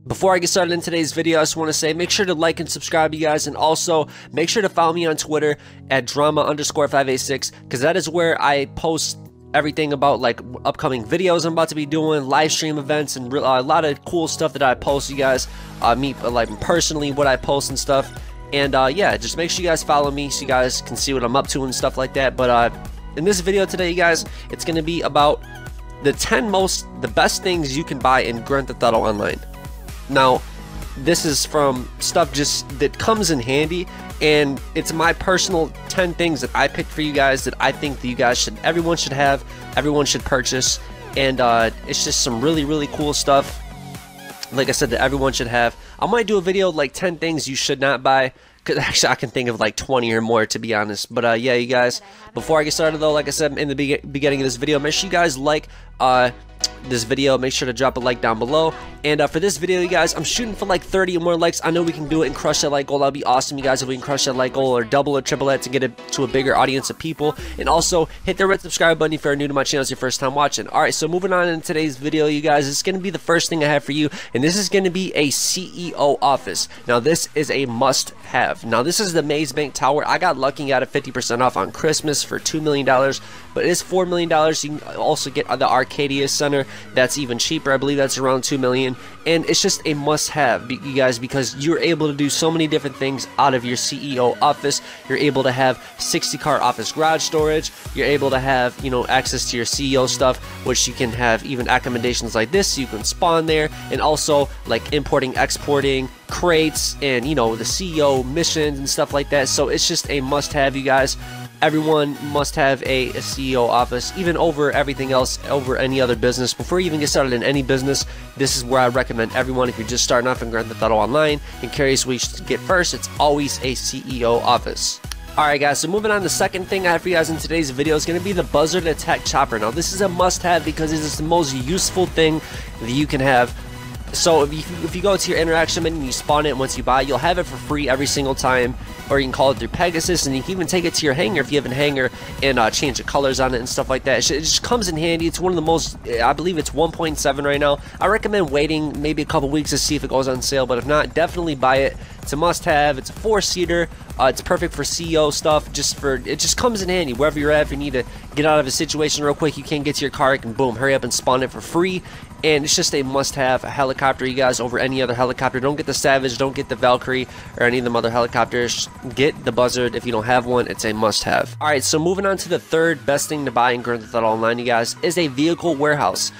Before I get started in today's video, I just want to say make sure to like and subscribe, you guys, and also make sure to follow me on Twitter at drama_586, because that is where I post everything about like upcoming videos I'm about to be doing, live stream events, and a lot of cool stuff that I post, you guys. Me like personally what I post and stuff. And yeah, just make sure you guys follow me so you guys can see what I'm up to and stuff like that. But in this video today, you guys, it's going to be about the best things you can buy in Grand Theft Auto Online. Now, this is from stuff just that comes in handy, and it's my personal 10 things that I picked for you guys that I think that you guys everyone should have, everyone should purchase, and it's just some really cool stuff, like I said, that everyone should have. I might do a video like 10 things you should not buy, because actually I can think of like 20 or more, to be honest. But yeah, you guys, before I get started though, like I said in the beginning of this video, make sure you guys like this video, make sure to drop a like down below. And for this video, you guys, I'm shooting for like 30 or more likes. I know we can do it and crush that like goal. That'll be awesome, you guys, if we can crush that like goal, or double or triple that to get it to a bigger audience of people. And also hit the red subscribe button if you're new to my channel, it's your first time watching. Alright, so moving on in today's video, you guys, it's going to be the first thing I have for you, and this is going to be a CEO office. Now this is a must have. Now this is the Maze Bank Tower. I got lucky, got a 50% off on Christmas for $2 million, but it is $4 million. You can also get the Arcadia Center, that's even cheaper. I believe that's around $2 million, and it's just a must-have, you guys, because you're able to do so many different things out of your CEO office. You're able to have 60-car office garage storage. You're able to have, you know, access to your CEO stuff, which you can have even accommodations like this, so you can spawn there, and also like importing, exporting, crates, and you know, the CEO missions and stuff like that. So it's just a must-have, you guys. Everyone must have a CEO office, even over everything else, over any other business. Before you even get started in any business, this is where I recommend everyone, if you're just starting off in Grand Theft Auto Online and curious what you should get first, it's always a CEO office. Alright guys, so moving on, the second thing I have for you guys in today's video is going to be the Buzzard Attack Chopper. Now this is a must-have because it is the most useful thing that you can have. So if you go to your interaction menu and you spawn it, once you buy it, you'll have it for free every single time, or you can call it through Pegasus, and you can even take it to your hangar if you have a hangar and change the colors on it and stuff like that. It just comes in handy. It's one of the most, I believe it's 1.7 right now. I recommend waiting maybe a couple weeks to see if it goes on sale, but if not, definitely buy it. It's a must-have. It's a 4-seater. It's perfect for CEO stuff. It just comes in handy wherever you're at. If you need to get out of a situation real quick, you can't get to your car, you can boom, hurry up and spawn it for free. And it's just a must-have. A helicopter, you guys, over any other helicopter. Don't get the Savage, don't get the Valkyrie, or any of them other helicopters. Get the Buzzard if you don't have one. It's a must-have. Alright, so moving on to the third best thing to buy in Grand Theft Auto Online, you guys, is a vehicle warehouse.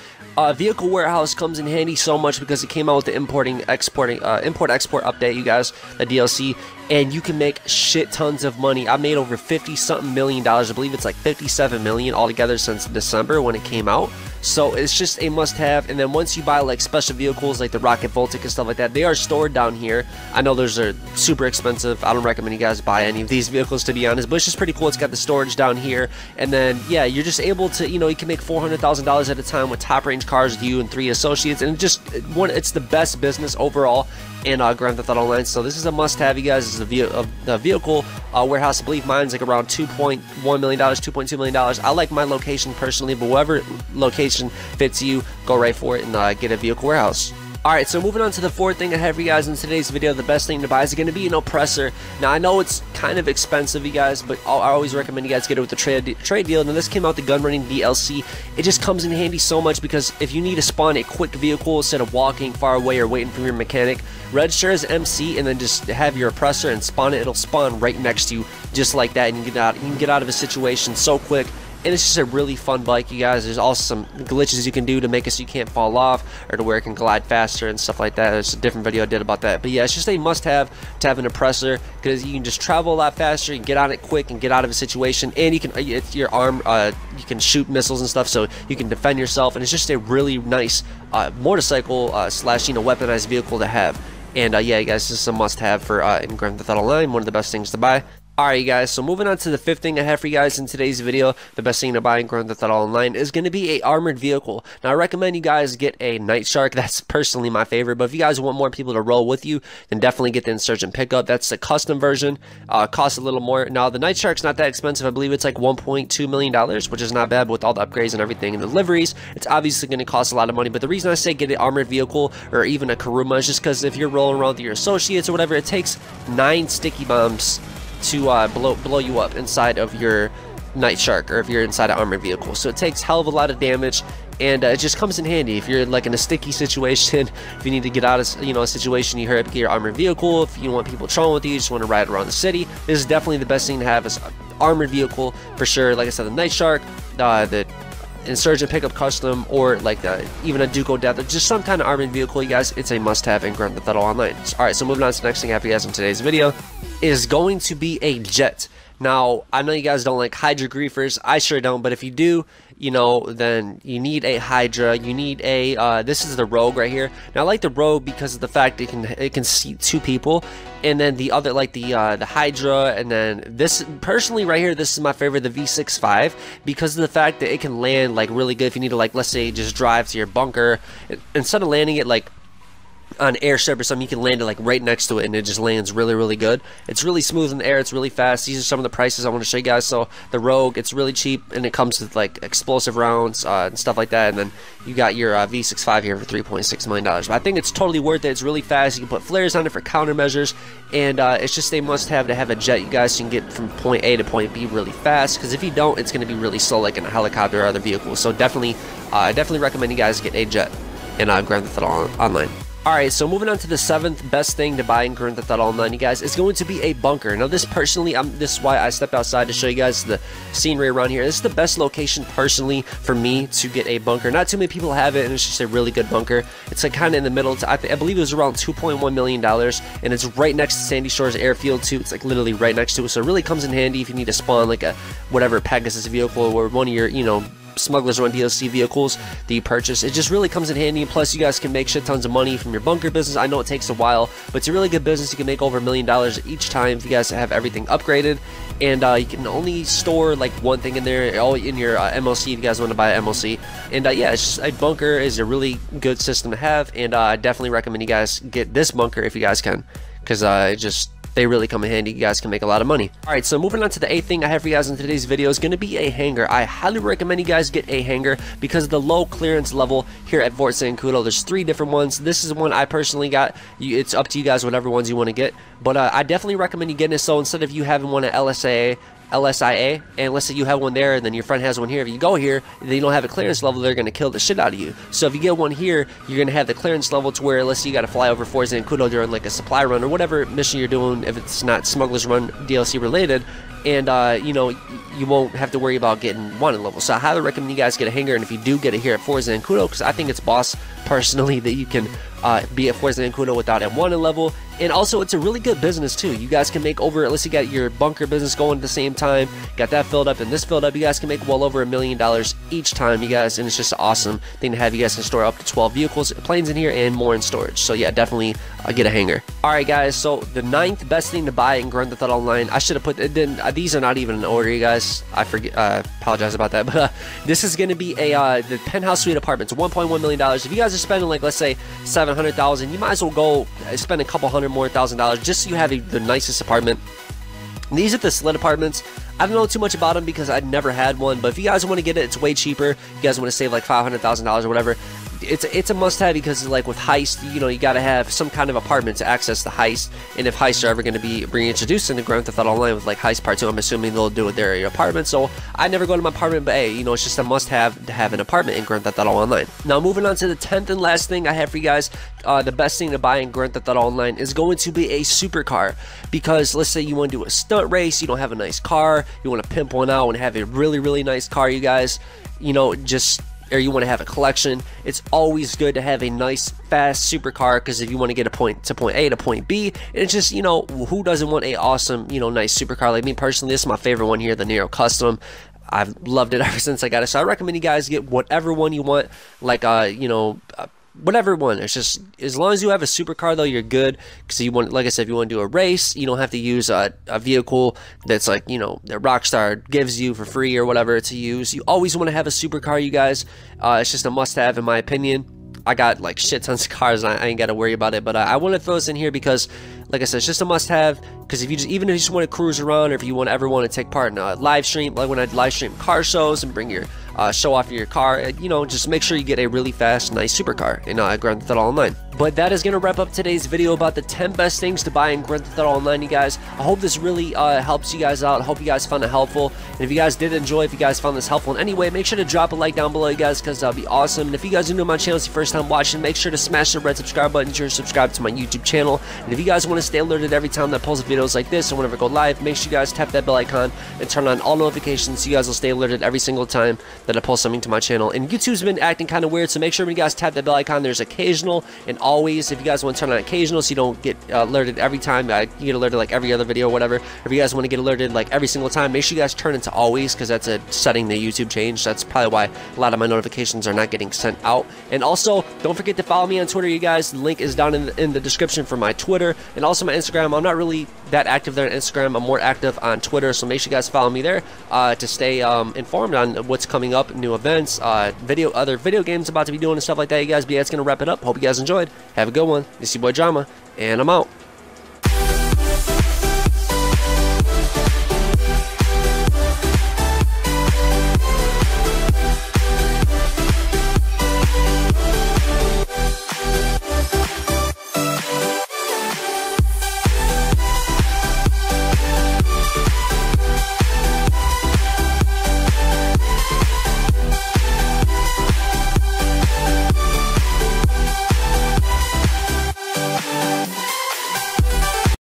Vehicle warehouse comes in handy so much because it came out with the import-export update, you guys, the DLC, and you can make shit tons of money. I made over 50-something million dollars. I believe it's like 57 million altogether since December when it came out. So it's just a must-have. And then once you buy like special vehicles like the Rocket Voltic and stuff like that, they are stored down here. I know those are super expensive. I don't recommend you guys buy any of these vehicles, to be honest, but it's just pretty cool. It's got the storage down here, and then yeah, you're just able to, you know, you can make $400,000 at a time with top range cars with you and 3 associates, and it's the best business overall in Grand Theft Auto Online. So this is a must-have, you guys. This is a vehicle warehouse. I believe mine's like around $2.1 million, $2.2 million. I like my location personally, but whatever location fits you, go right for it and get a vehicle warehouse. Alright, so moving on to the fourth thing I have for you guys in today's video, the best thing to buy is going to be an Oppressor. Now, I know it's kind of expensive, you guys, but I always recommend you guys get it with the trade deal. Now, this came out the gun running DLC. It just comes in handy so much because if you need to spawn a quick vehicle instead of walking far away or waiting for your mechanic, register as MC and then just have your Oppressor and spawn it. It'll spawn right next to you just like that, and you can get out of a situation so quick. And it's just a really fun bike, you guys. There's also some glitches you can do to make it so you can't fall off, or to where it can glide faster and stuff like that. There's a different video I did about that. But yeah, it's just a must-have to have an Oppressor, because you can just travel a lot faster, you can get on it quick and get out of a situation, and you can, it's your arm, you can shoot missiles and stuff, so you can defend yourself, and it's just a really nice motorcycle slash, you know, weaponized vehicle to have. And yeah, you guys, this is a must-have for in Grand Theft Auto Online, one of the best things to buy. Alright, you guys, so moving on to the fifth thing I have for you guys in today's video, the best thing to buy in Grand Theft Auto Online is going to be a armored vehicle. Now, I recommend you guys get a Night Shark. That's personally my favorite, but if you guys want more people to roll with you, then definitely get the Insurgent pickup. That's the custom version. Costs a little more. Now, the Night Shark's not that expensive. I believe it's like $1.2 million, which is not bad with all the upgrades and everything and the liveries. It's obviously going to cost a lot of money, but the reason I say get an armored vehicle or even a Kuruma is just because if you're rolling around with your associates or whatever, it takes 9 sticky bombs to blow you up inside of your Night Shark, or if you're inside an armored vehicle. So it takes hell of a lot of damage, and it just comes in handy if you're like in a sticky situation. If you need to get out of a situation, you hurry up, get your armored vehicle. If you want people trolling with you, you just want to ride around the city, this is definitely the best thing to have, is armored vehicle for sure. Like I said, the Night Shark, the Insurgent pickup custom, or like even a Duco Death, just some kind of armored vehicle, you guys. It's a must-have in Grand Theft Auto Online. Alright, so moving on to the next thing I have for you guys in today's video is going to be a jet. Now, I know you guys don't like Hydra griefers. I sure don't, but if you do, then you need a Hydra. You need a, this is the Rogue right here. Now, I like the Rogue because of the fact it can seat 2 people. And then the other, like the Hydra, and then this, personally right here, this is my favorite, the V65, because of the fact that it can land like really good if you need to, like, let's say just drive to your bunker. Instead of landing it like on airstrip or something, you can land it like right next to it, and it just lands really good. It's really smooth in the air, it's really fast. These are some of the prices I want to show you guys. So the Rogue, it's really cheap, and it comes with like explosive rounds and stuff like that. And then you got your V65 here for $3.6 million. But I think it's totally worth it. It's really fast. You can put flares on it for countermeasures, and it's just a must-have to have a jet, you guys, so you can get from point A to point B really fast, because if you don't, it's going to be really slow like in a helicopter or other vehicles. So definitely, I definitely recommend you guys get a jet in Grand Theft Auto Online. Alright, so moving on to the 7th best thing to buy in Grand Theft Auto Online, you guys, is going to be a bunker. Now, this personally, this is why I stepped outside to show you guys the scenery around here. This is the best location, personally, for me to get a bunker. Not too many people have it, and it's just a really good bunker. It's like kind of in the middle. I believe it was around $2.1 million, and it's right next to Sandy Shores Airfield, too. It's like literally right next to it, so it really comes in handy if you need to spawn like a whatever Pegasus vehicle, or one of your, Smugglers Run DLC vehicles that you purchase. It just really comes in handy, and plus you guys can make shit tons of money from your bunker business. I know it takes a while, but it's a really good business. You can make over $1 million each time if you guys have everything upgraded, and you can only store like one thing in there, all in your MLC if you guys want to buy an MLC. And yeah, it's just, a bunker is a really good system to have, and I definitely recommend you guys get this bunker if you guys can, because they really come in handy. You guys can make a lot of money. Alright, so moving on to the 8th thing I have for you guys in today's video is going to be a hangar. I highly recommend you guys get a hangar because of the low clearance level here at Fort Zancudo. There's 3 different ones. This is one I personally got. It's up to you guys, whatever ones you want to get. But I definitely recommend you getting it. So instead of you having one at LSIA, and let's say you have one there and then your friend has one here, if you go here and you don't have a clearance level, they're going to kill the shit out of you. So if you get one here, you're going to have the clearance level to where, let's say you got to fly over Fort Zancudo during like a supply run or whatever mission you're doing, if it's not Smugglers Run DLC related, and you won't have to worry about getting wanted level. So I highly recommend you guys get a hangar, and if you do, get it here at Fort Zancudo, because I think it's boss personally that you can be at Fort Zancudo without a wanted level. And also, it's a really good business too. You guys can make over, unless you got your bunker business going at the same time, got that filled up and this filled up, you guys can make well over $1 million each time, you guys, and it's just an awesome thing to have. You guys can store up to 12 vehicles, planes in here, and more in storage. So yeah, definitely get a hangar. Alright guys, so the 9th best thing to buy in Grand Theft Auto Online, I should have put it, these are not even in order, you guys. I forget, apologize about that, but this is going to be the penthouse suite apartments, $1.1 million. If you guys are spending, like, let's say $700,000, you might as well go spend a couple $100,000 more just so you have the nicest apartment. These are the sled apartments. I don't know too much about them because I never had one, but if you guys want to get it, it's way cheaper. If you guys want to save like $500,000 or whatever, it's a must-have, because like with heist, you got to have some kind of apartment to access the heist. And if heists are ever going to be reintroduced into Grand Theft Auto Online with like Heist Part 2, I'm assuming they'll do it there at your apartment. So I never go to my apartment, but hey, it's just a must-have to have an apartment in Grand Theft Auto Online. Now moving on to the 10th and last thing I have for you guys, the best thing to buy in Grand Theft Auto Online is going to be a supercar, because let's say you want to do a stunt race, you don't have a nice car, you want to pimp one out and have a really nice car, you guys, or you want to have a collection. It's always good to have a nice fast supercar, because if you want to get a point A to point B, and it's just, who doesn't want a awesome, nice supercar? Like me personally, this is my favorite one here, the Nero Custom. I've loved it ever since I got it, so I recommend you guys get whatever one you want, like whatever one. It's just as long as you have a supercar though, you're good. Because you want, like I said, if you want to do a race, you don't have to use a vehicle that's like, you know, that Rockstar gives you for free or whatever to use. You always want to have a supercar, you guys. It's just a must-have in my opinion. I got like shit tons of cars and I ain't got to worry about it, but I want to throw this in here because, like I said, it's just a must-have. Because if you just, even if you just want to cruise around, or if you ever want to take part in a live stream, like when I live stream car shows and bring your show off your car, you know, just make sure you get a really fast, nice supercar in Grand Theft Auto Online. But that is going to wrap up today's video about the 10 best things to buy in Grand Theft Auto Online, you guys. I hope this really helps you guys out. I hope you guys found it helpful. And if you guys did enjoy, if you guys found this helpful in any way, make sure to drop a like down below, you guys, because that'll be awesome. And if you guys are new to my channel, it's your first time watching, make sure to smash the red subscribe button to subscribe to my YouTube channel. And if you guys want to stay alerted every time that I post videos like this, or whenever I go live, make sure you guys tap that bell icon and turn on all notifications so you guys will stay alerted every single time that I post something to my channel. And YouTube's been acting kind of weird, so make sure when you guys tap that bell icon, there's occasional and always. If you guys want to turn on occasional so you don't get alerted every time, you get alerted like every other video or whatever. If you guys want to get alerted like every single time, make sure you guys turn it to always, because that's a setting that YouTube changed. That's probably why a lot of my notifications are not getting sent out. And also, don't forget to follow me on Twitter, you guys. The link is down in the description for my Twitter and also my Instagram. I'm not really that active there on Instagram. I'm more active on Twitter, so make sure you guys follow me there to stay informed on what's coming up, new events, other video games about to be doing and stuff like that, you guys. But yeah, it's gonna wrap it up. Hope you guys enjoyed. Have a good one. This is your boy Drama, and I'm out.